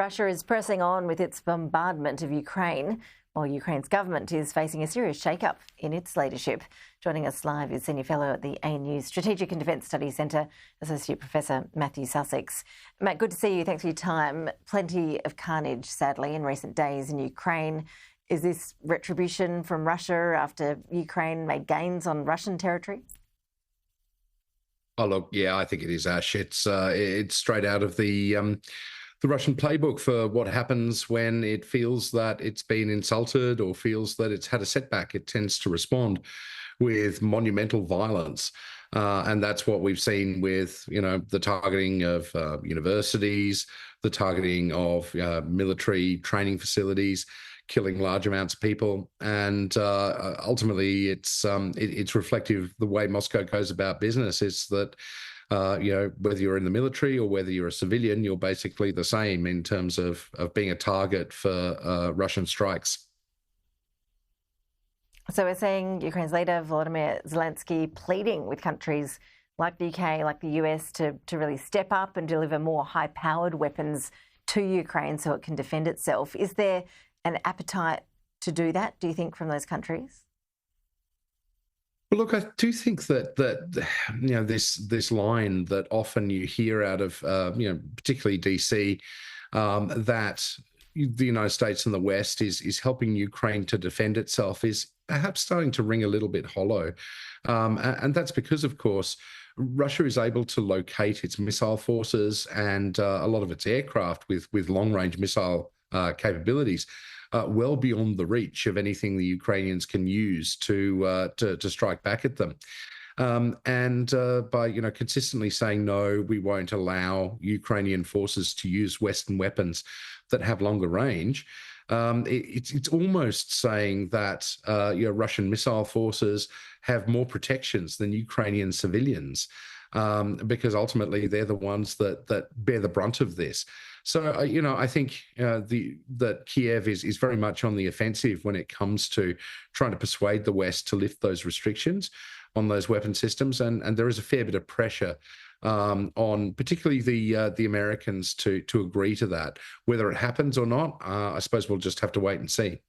Russia is pressing on with its bombardment of Ukraine, while Ukraine's government is facing a serious shake-up in its leadership. Joining us live is Senior Fellow at the ANU Strategic and Defence Studies Centre, Associate Professor Matthew Sussex. Matt, good to see you. Thanks for your time. Plenty of carnage, sadly, in recent days in Ukraine. Is this retribution from Russia after Ukraine made gains on Russian territory? Oh, look, yeah, I think it is, Ash. It's straight out of the Russian playbook for what happens when it feels that it's been insulted or feels that it's had a setback. It tends to respond with monumental violence. And that's what we've seen with, the targeting of universities, the targeting of military training facilities, killing large amounts of people. And ultimately, it's reflective of the way Moscow goes about business. Is that whether you're in the military or whether you're a civilian, you're basically the same in terms of being a target for Russian strikes. So we're seeing Ukraine's leader, Volodymyr Zelensky, pleading with countries like the UK, like the US, to really step up and deliver more high-powered weapons to Ukraine so it can defend itself. Is there an appetite to do that, do you think, from those countries? Well, look, I do think that this line that often you hear out of particularly DC, that the United States and the West is helping Ukraine to defend itself is perhaps starting to ring a little bit hollow, and that's because, of course, Russia is able to locate its missile forces and a lot of its aircraft with long-range missile capabilities well beyond the reach of anything the Ukrainians can use to strike back at them. And by consistently saying no, we won't allow Ukrainian forces to use Western weapons that have longer range. It's almost saying that Russian missile forces have more protections than Ukrainian civilians, because ultimately they're the ones that bear the brunt of this. So, I think that Kiev is very much on the offensive when it comes to trying to persuade the West to lift those restrictions on those weapon systems, and there is a fair bit of pressure on particularly the Americans to agree to that. Whether it happens or not, I suppose we'll just have to wait and see.